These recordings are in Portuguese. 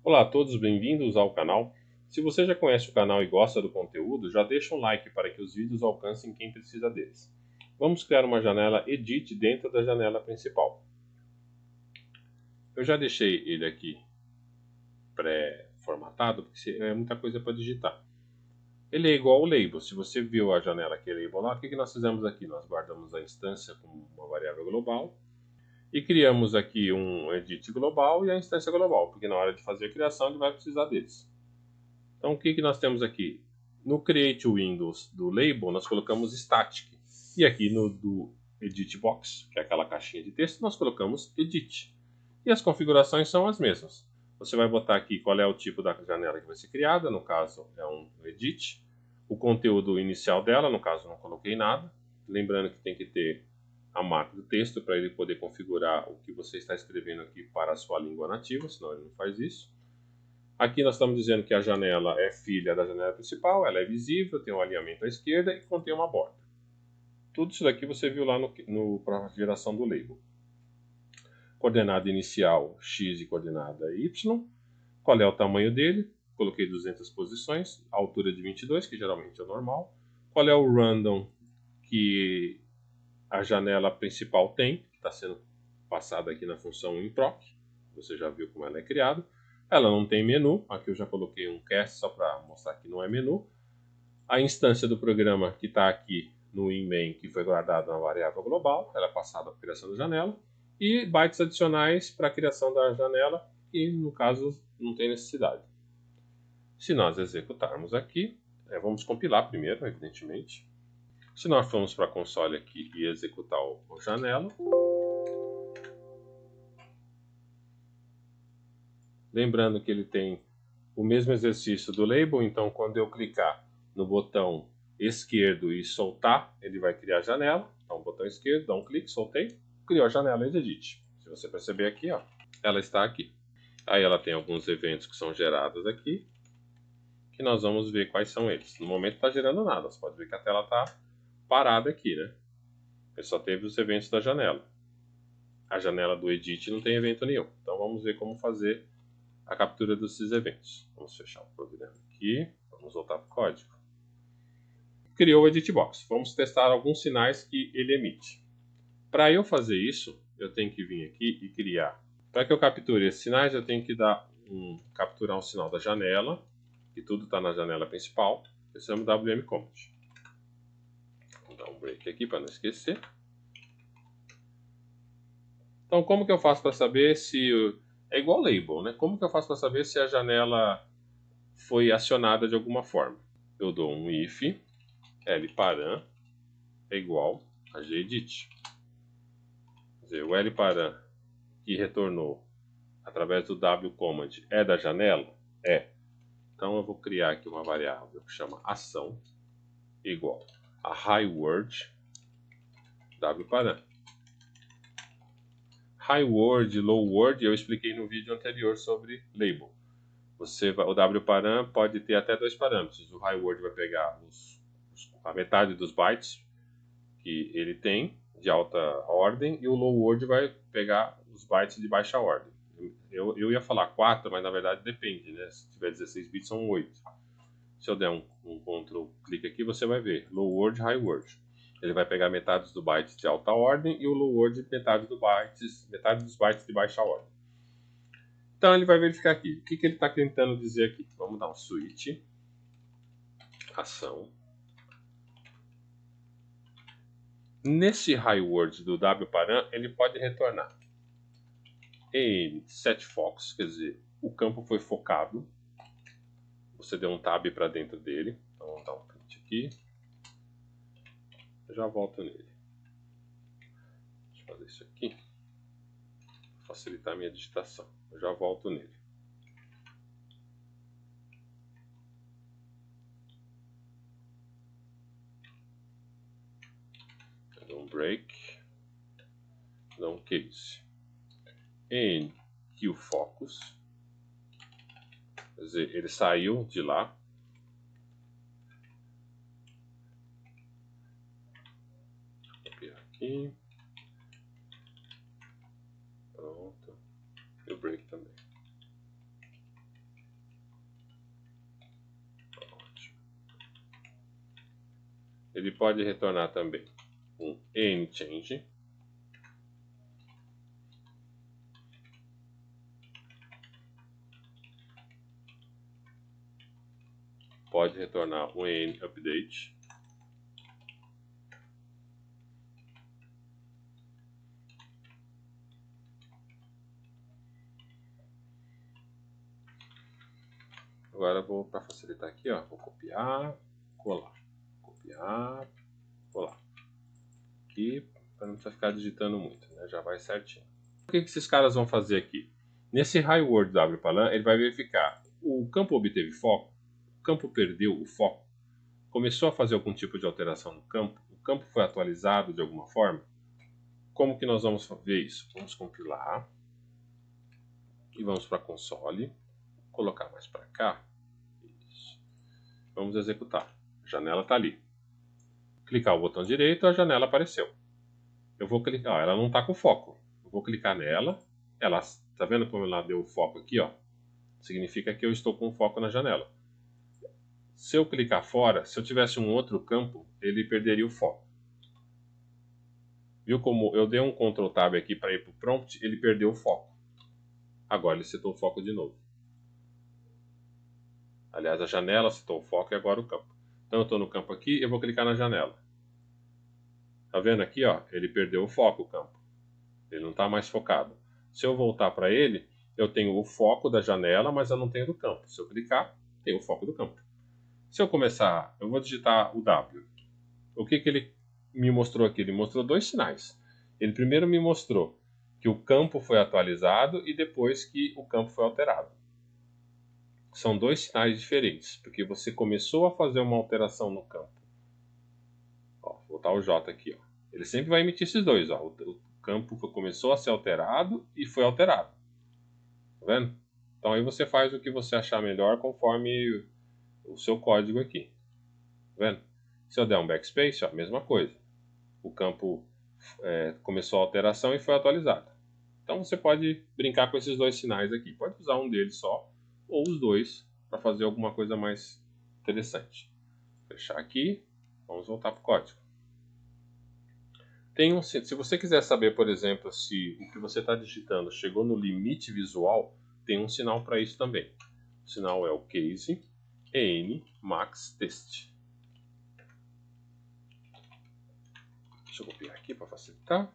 Olá a todos, bem-vindos ao canal. Se você já conhece o canal e gosta do conteúdo, já deixa um like para que os vídeos alcancem quem precisa deles. Vamos criar uma janela Edit dentro da janela principal. Eu já deixei ele aqui pré-formatado, porque é muita coisa para digitar. Ele é igual ao label. Se você viu a janela que é label lá, o que nós fizemos aqui? Nós guardamos a instância com uma variável global e criamos aqui um edit global e a instância global, porque na hora de fazer a criação ele vai precisar deles. Então, o que nós temos aqui? No Create Windows do Label, nós colocamos Static. E aqui no do Edit Box, que é aquela caixinha de texto, nós colocamos Edit. E as configurações são as mesmas. Você vai botar aqui qual é o tipo da janela que vai ser criada, no caso é um Edit. O conteúdo inicial dela, no caso não coloquei nada. Lembrando que tem que ter a macro texto para ele poder configurar o que você está escrevendo aqui para a sua língua nativa, senão ele não faz isso. Aqui nós estamos dizendo que a janela é filha da janela principal, ela é visível, tem um alinhamento à esquerda e contém uma borda. Tudo isso daqui você viu lá para a geração do label. Coordenada inicial x e coordenada y. Qual é o tamanho dele? Coloquei 200 posições, altura de 22, que geralmente é normal. Qual é o random que a janela principal tem, que está sendo passada aqui na função improc. Você já viu como ela é criada. Ela não tem menu, aqui eu já coloquei um cast só para mostrar que não é menu. A instância do programa que está aqui no inmain, que foi guardada na variável global, ela é passada para a criação da janela. E bytes adicionais para a criação da janela, que no caso não tem necessidade. Se nós executarmos aqui, vamos compilar primeiro, evidentemente. Se nós formos para a console aqui e executar o janela, lembrando que ele tem o mesmo exercício do label, então quando eu clicar no botão esquerdo e soltar, ele vai criar a janela. Então, botão esquerdo, dá um clique, soltei, criou a janela de edit. Se você perceber aqui, ó, ela está aqui. Aí ela tem alguns eventos que são gerados aqui, que nós vamos ver quais são eles. No momento não está gerando nada, você pode ver que a tela está parada aqui, né? Ele só teve os eventos da janela. A janela do edit não tem evento nenhum. Então vamos ver como fazer a captura desses eventos. Vamos fechar o programa aqui. Vamos voltar para o código. Criou o Edit Box. Vamos testar alguns sinais que ele emite. Para eu fazer isso, eu tenho que vir aqui e criar. Para que eu capture esses sinais, eu tenho que capturar um sinal da janela, que tudo está na janela principal. Eu chamo WM Command. Vou dar um break aqui para não esquecer. Então, como que eu faço para saber se... É igual label, né? Como que eu faço para saber se a janela foi acionada de alguma forma? Eu dou um if lparam é igual a gedit. Quer dizer, o lparam que retornou através do wcommand é da janela? É. Então eu vou criar aqui uma variável que chama ação igual a highword wparam. Highword, lowword, eu expliquei no vídeo anterior sobre label. O wparam pode ter até dois parâmetros. O highword vai pegar a metade dos bytes que ele tem de alta ordem e o lowword vai pegar os bytes de baixa ordem. Eu ia falar 4, mas na verdade depende, né? Se tiver 16 bits são 8. Se eu der um Ctrl clique aqui, você vai ver lowword, highword. Ele vai pegar metade dos bytes de alta ordem e o lowword metade dos bytes de baixa ordem. Então ele vai verificar aqui. O que ele está tentando dizer aqui? Vamos dar um switch, ação. Nesse highword do wparam, ele pode retornar em set focus, quer dizer, o campo foi focado. Você deu um tab para dentro dele. Então vamos dar um print aqui. Eu já volto nele. Deixa eu fazer isso aqui. Facilitar a minha digitação. Eu já volto nele. Eu dou um break. Dou um case. Em QFocus. Quer dizer, ele saiu de lá. Vou copiar aqui. Pronto. E o break também. ele pode retornar também um AnyChange. Pode retornar um AnyUpdate. Agora eu vou, para facilitar aqui, ó, vou copiar, colar, copiar, colar. Aqui, para não precisar ficar digitando muito, né? Já vai certinho. O que esses caras vão fazer aqui? Nesse HiWord WPalan, ele vai verificar o campo obteve foco, o campo perdeu o foco, começou a fazer algum tipo de alteração no campo, o campo foi atualizado de alguma forma. Como que nós vamos ver isso? Vamos compilar e vamos para console, colocar mais para cá. Isso. Vamos executar. A janela está ali. Clicar o botão direito, a janela apareceu. Eu vou clicar, ó, ela não está com foco. Eu vou clicar nela. Ela, tá vendo como ela deu o foco aqui, ó? Significa que eu estou com foco na janela. Se eu clicar fora, se eu tivesse um outro campo, ele perderia o foco. Viu como eu dei um Ctrl Tab aqui para ir para o prompt, ele perdeu o foco. Agora ele setou o foco de novo. Aliás, a janela setou o foco e agora o campo. Então eu estou no campo aqui, eu vou clicar na janela. Tá vendo aqui, ó? Ele perdeu o foco, o campo. Ele não está mais focado. Se eu voltar para ele, eu tenho o foco da janela, mas eu não tenho do campo. Se eu clicar, tem o foco do campo. Se eu começar, eu vou digitar o W. O que ele me mostrou aqui? Ele mostrou dois sinais. Ele primeiro me mostrou que o campo foi atualizado e depois que o campo foi alterado. São dois sinais diferentes, porque você começou a fazer uma alteração no campo. Ó, vou botar o J aqui. Ó. Ele sempre vai emitir esses dois. Ó. O campo começou a ser alterado e foi alterado. Tá vendo? Então aí você faz o que você achar melhor conforme o seu código aqui. Tá vendo? Se eu der um backspace, ó, mesma coisa. O campo começou a alteração e foi atualizado. Então você pode brincar com esses dois sinais aqui. Pode usar um deles só ou os dois para fazer alguma coisa mais interessante. Fechar aqui. Vamos voltar para o código. Se você quiser saber, por exemplo, se o que você está digitando chegou no limite visual, tem um sinal para isso também. O sinal é o case n max test. Deixa eu copiar aqui para facilitar.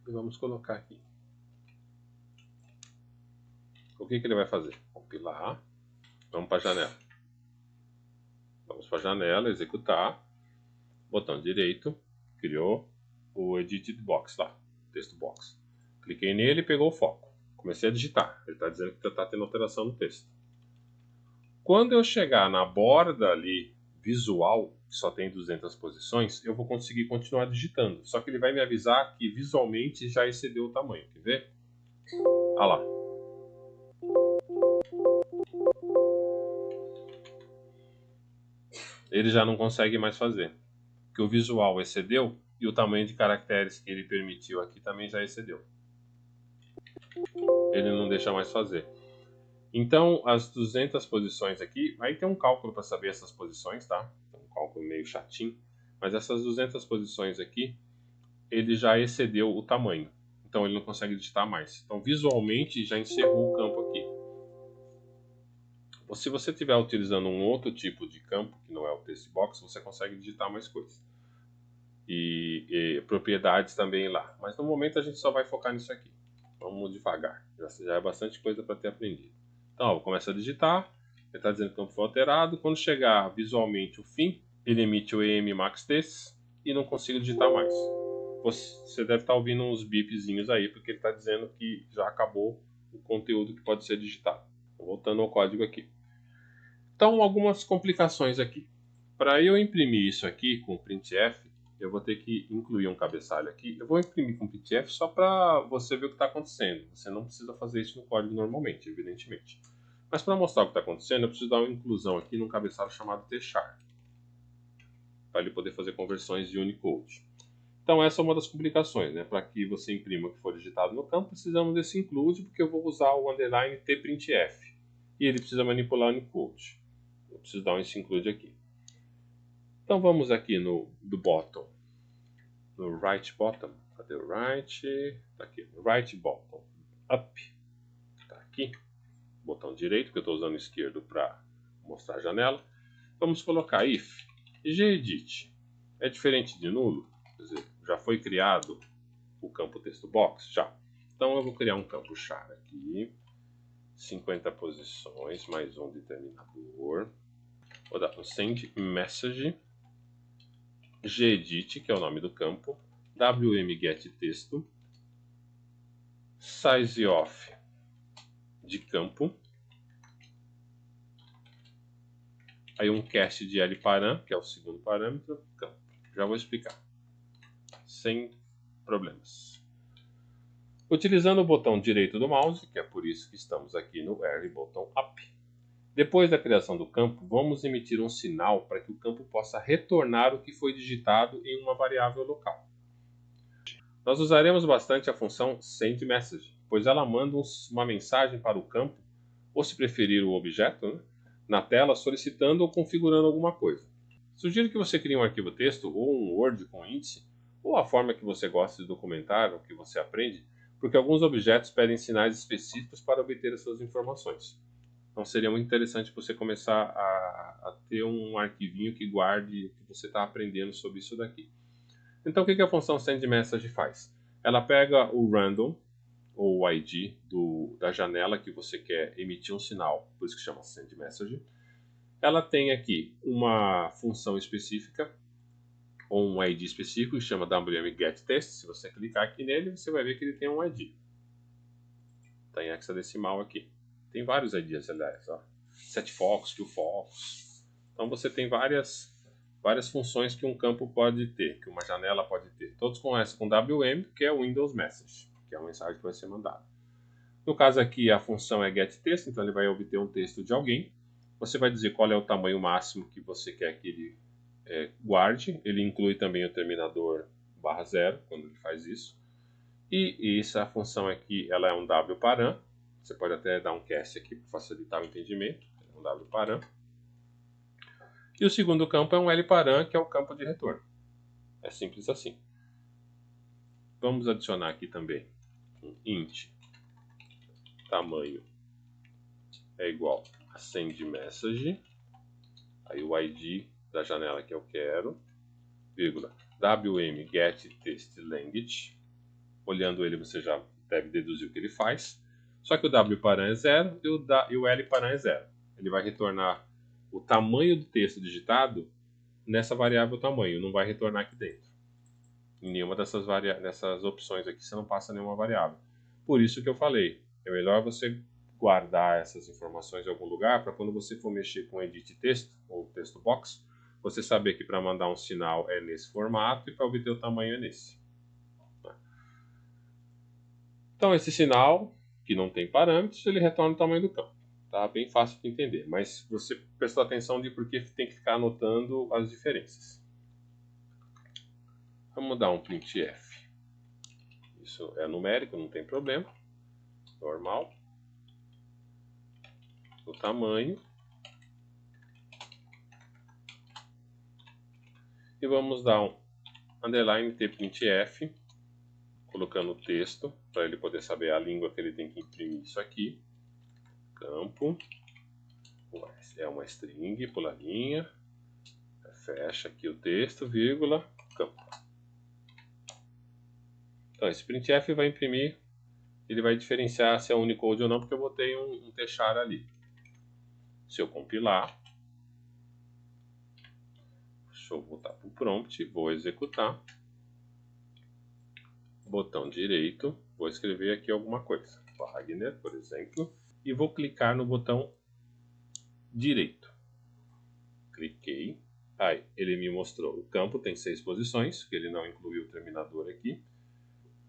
E vamos colocar aqui. O que ele vai fazer? Compilar. Vamos para a janela. Vamos para a janela, executar. Botão direito. Criou o Edit Box lá. Texto Box. Cliquei nele e pegou o foco. Comecei a digitar. Ele está dizendo que está tendo alteração no texto. Quando eu chegar na borda ali visual, que só tem 200 posições, eu vou conseguir continuar digitando. Só que ele vai me avisar que visualmente já excedeu o tamanho. Quer ver? Olha lá. Ele já não consegue mais fazer. Porque o visual excedeu e o tamanho de caracteres que ele permitiu aqui também já excedeu. Ele não deixa mais fazer. Então, as 200 posições aqui, aí tem um cálculo para saber essas posições, tá? Um cálculo meio chatinho. Mas essas 200 posições aqui, ele já excedeu o tamanho. Então, ele não consegue digitar mais. Então, visualmente, já encerrou o campo aqui. Se você estiver utilizando um outro tipo de campo, que não é o text box, você consegue digitar mais coisas. E propriedades também lá. Mas no momento a gente só vai focar nisso aqui. Vamos devagar. Já é bastante coisa para ter aprendido. Então, ó, começa a digitar. Ele está dizendo que o campo foi alterado. Quando chegar visualmente o fim, ele emite o EM Max Test e não consigo digitar mais. Você deve estar ouvindo uns bipzinhos aí, porque ele está dizendo que já acabou o conteúdo que pode ser digitado. Voltando ao código aqui. Então, algumas complicações aqui. Para eu imprimir isso aqui com printf, eu vou ter que incluir um cabeçalho aqui. Eu vou imprimir com printf só para você ver o que está acontecendo. Você não precisa fazer isso no código normalmente, evidentemente. Mas para mostrar o que está acontecendo, eu preciso dar uma inclusão aqui num cabeçalho chamado tchar, para ele poder fazer conversões de Unicode. Então essa é uma das complicações, né? Para que você imprima o que for digitado no campo, precisamos desse include, porque eu vou usar o underline tprintf. E ele precisa manipular o Unicode. preciso dar um esse include aqui. Então vamos aqui no do bottom, no right bottom. Cadê o right? Tá aqui, right bottom, up. Tá aqui, botão direito, que eu estou usando o esquerdo para mostrar a janela. Vamos colocar if gedit. É diferente de nulo? Quer dizer, já foi criado o campo texto box? Já. Então eu vou criar um campo char aqui. 50 posições, mais um determinador. Vou dar um send message. Gedit, que é o nome do campo. wm-get-texto. Size of de campo. Aí um cast de lparam, que é o segundo parâmetro, campo. Já vou explicar. Sem problemas. Utilizando o botão direito do mouse, que é por isso que estamos aqui no R botão up. Depois da criação do campo, vamos emitir um sinal para que o campo possa retornar o que foi digitado em uma variável local. Nós usaremos bastante a função sendMessage, pois ela manda uma mensagem para o campo, ou se preferir o objeto, na tela solicitando ou configurando alguma coisa. Sugiro que você crie um arquivo texto ou um Word com índice, ou a forma que você gosta de documentar o que você aprende, porque alguns objetos pedem sinais específicos para obter as suas informações. Então seria muito interessante você começar a ter um arquivinho que guarde o que você está aprendendo sobre isso daqui. Então o que a função sendMessage faz? Ela pega o random, ou o ID da janela que você quer emitir um sinal, por isso que chama sendMessage. Ela tem aqui uma função específica, ou um ID específico, que chama wm-get-text. Se você clicar aqui nele, você vai ver que ele tem um ID. Está em hexadecimal aqui. Tem vários IDs, aliás. Ó. SetFocus, QFocus. Então você tem várias funções que um campo pode ter, que uma janela pode ter. Todos começam com WM, que é o Windows Message, que é a mensagem que vai ser mandada. No caso aqui, a função é getText, então ele vai obter um texto de alguém. Você vai dizer qual é o tamanho máximo que você quer que ele guarde. Ele inclui também o terminador /0, quando ele faz isso. E essa função aqui, ela é um wparam. Você pode até dar um cast aqui para facilitar o entendimento. É um wparam. E o segundo campo é um lparam, que é o campo de retorno. É simples assim. Vamos adicionar aqui também um int tamanho é igual a sendMessage. Aí o ID da janela que eu quero, vírgula, wm-get-text-language. Olhando ele, você já deve deduzir o que ele faz. Só que o wparam é 0 e o lparam é 0. Ele vai retornar o tamanho do texto digitado nessa variável tamanho, não vai retornar aqui dentro. Em nenhuma dessas opções aqui você não passa nenhuma variável. Por isso que eu falei, é melhor você guardar essas informações em algum lugar para quando você for mexer com edit texto ou texto box, você saber que para mandar um sinal é nesse formato e para obter o tamanho é nesse. Então esse sinal, que não tem parâmetros, ele retorna o tamanho do campo. Tá bem fácil de entender, mas você prestou atenção de por que tem que ficar anotando as diferenças. Vamos dar um printf. Isso é numérico, não tem problema. Normal. O tamanho. E vamos dar um underline tprintf, colocando o texto, para ele poder saber a língua que ele tem que imprimir isso aqui. Campo. É uma string, pula a linha. Fecha aqui o texto, vírgula, campo. Então esse printf vai imprimir, ele vai diferenciar se é Unicode ou não, porque eu botei um t-char ali. Se eu compilar, deixa eu voltar para o prompt, vou executar. Botão direito, vou escrever aqui alguma coisa. Wagner, por exemplo, e vou clicar no botão direito. Cliquei. Aí, ele me mostrou o campo, tem 6 posições, que ele não incluiu o terminador aqui.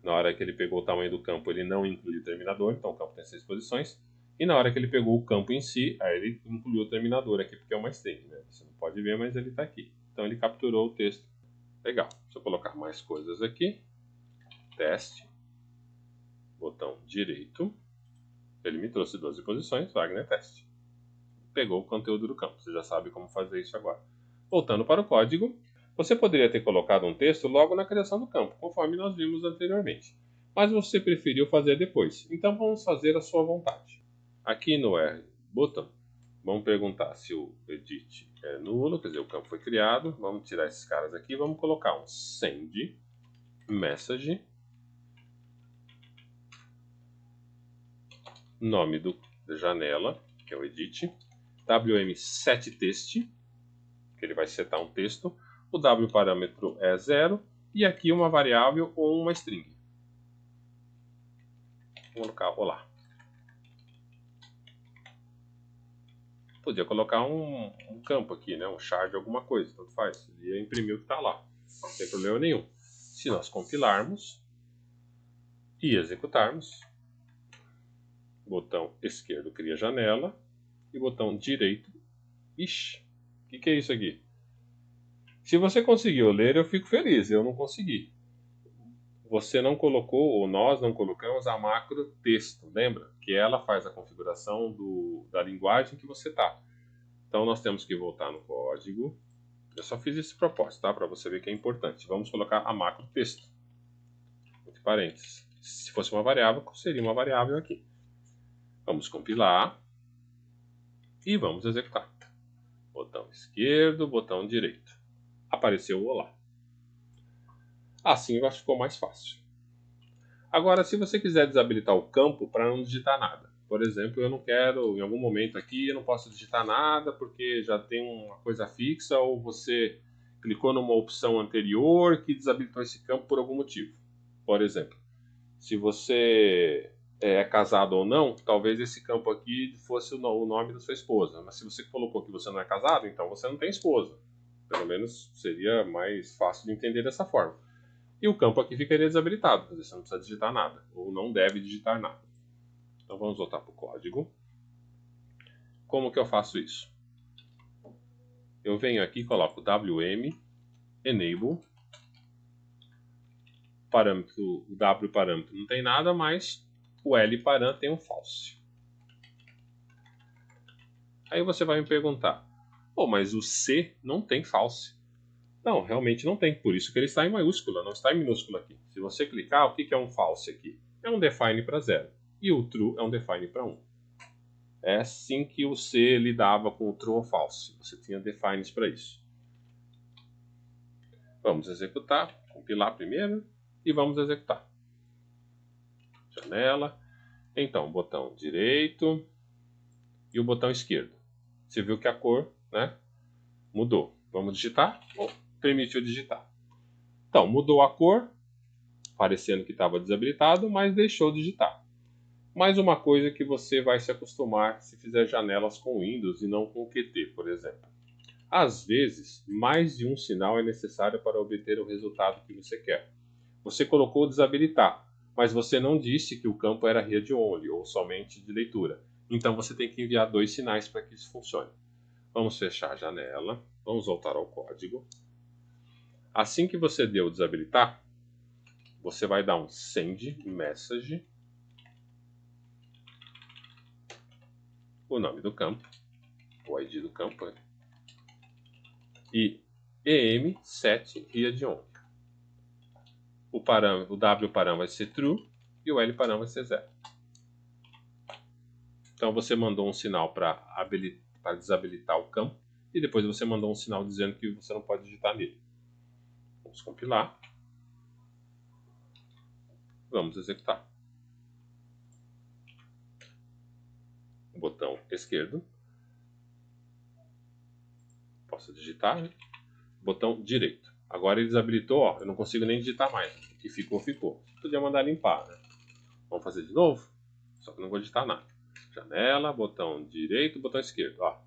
Na hora que ele pegou o tamanho do campo, ele não incluiu o terminador, então o campo tem 6 posições. E na hora que ele pegou o campo em si, aí ele incluiu o terminador aqui, porque é uma string, né? Você não pode ver, mas ele está aqui. Então ele capturou o texto. Legal. Deixa eu colocar mais coisas aqui. Teste. Botão direito. Ele me trouxe 12 posições, Wagner teste. pegou o conteúdo do campo. Você já sabe como fazer isso agora. Voltando para o código, você poderia ter colocado um texto logo na criação do campo, conforme nós vimos anteriormente. Mas você preferiu fazer depois, então vamos fazer a sua vontade. Aqui no R button, vamos perguntar se o edit é nulo, quer dizer, o campo foi criado. Vamos tirar esses caras aqui, vamos colocar um send message, nome da janela, que é o edit, wm7text, que ele vai setar um texto, o w parâmetro é 0 e aqui uma variável ou uma string. Vou colocar olá. Podia colocar um campo aqui, né? Um char alguma coisa, tanto faz. Ele ia imprimir o que está lá, não tem problema nenhum. Se nós compilarmos e executarmos, botão esquerdo cria janela e botão direito. Ixi, o que é isso aqui? Se você conseguiu ler, eu fico feliz. Eu não consegui. Você não colocou, ou nós não colocamos, a macro texto. Lembra? Que ela faz a configuração da linguagem que você está. Então nós temos que voltar no código. Eu só fiz esse propósito, tá? Para você ver que é importante. Vamos colocar a macro texto. Entre parênteses. Se fosse uma variável, seria uma variável aqui. Vamos compilar. E vamos executar. Botão esquerdo, botão direito. Apareceu o olá. Assim eu acho que ficou mais fácil. Agora, se você quiser desabilitar o campo para não digitar nada. Por exemplo, eu não quero, em algum momento aqui, eu não posso digitar nada porque já tem uma coisa fixa, ou você clicou numa opção anterior que desabilitou esse campo por algum motivo. Por exemplo, se você é casado ou não, talvez esse campo aqui fosse o nome da sua esposa. Mas se você colocou que você não é casado, então você não tem esposa. Pelo menos seria mais fácil de entender dessa forma. E o campo aqui ficaria desabilitado, quer dizer, você não precisa digitar nada, ou não deve digitar nada. Então vamos voltar para o código. Como que eu faço isso? Eu venho aqui e coloco wm enable, parâmetro, o w parâmetro não tem nada, mas o l parâmetro tem um false. Aí você vai me perguntar, pô, mas o c não tem false. Não, realmente não tem, por isso que ele está em maiúscula, não está em minúscula aqui. Se você clicar, o que é um false aqui? É um define para 0, e o true é um define para 1. É assim que o C lidava com o true ou false. Você tinha defines para isso. Vamos executar, compilar primeiro e vamos executar. Janela. Então, botão direito e o botão esquerdo. Você viu que a cor, né, mudou. Vamos digitar? Oh, permitiu digitar. Então, mudou a cor, parecendo que estava desabilitado, mas deixou digitar. Mais uma coisa que você vai se acostumar se fizer janelas com Windows e não com Qt, por exemplo. Às vezes, mais de um sinal é necessário para obter o resultado que você quer. Você colocou desabilitar, mas você não disse que o campo era read-only ou somente de leitura. Então você tem que enviar 2 sinais para que isso funcione. Vamos fechar a janela, vamos voltar ao código. Assim que você deu desabilitar, você vai dar um send message, o nome do campo, o ID do campo, e em7 read-only. O W parâmetro vai ser true e o L parâmetro vai ser 0. Então você mandou um sinal para desabilitar o campo e depois você mandou um sinal dizendo que você não pode digitar nele. Vamos compilar. Vamos executar. O botão esquerdo. Posso digitar, né? Botão direito. Agora ele desabilitou, ó, eu não consigo nem digitar mais. O que ficou, ficou. Podia mandar limpar, né? Vamos fazer de novo? Só que eu não vou digitar nada. Janela, botão direito, botão esquerdo, ó.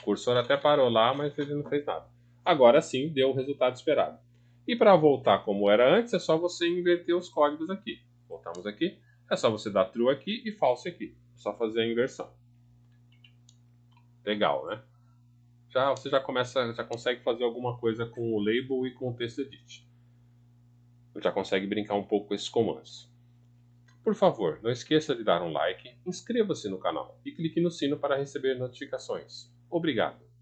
O cursor até parou lá, mas ele não fez nada. Agora sim, deu o resultado esperado. E para voltar como era antes, é só você inverter os códigos aqui. Voltamos aqui. É só você dar true aqui e false aqui. É só fazer a inversão. Legal, né? Você já consegue fazer alguma coisa com o label e com o texto edit. Já consegue brincar um pouco com esses comandos. Por favor, não esqueça de dar um like, inscreva-se no canal e clique no sino para receber notificações. Obrigado!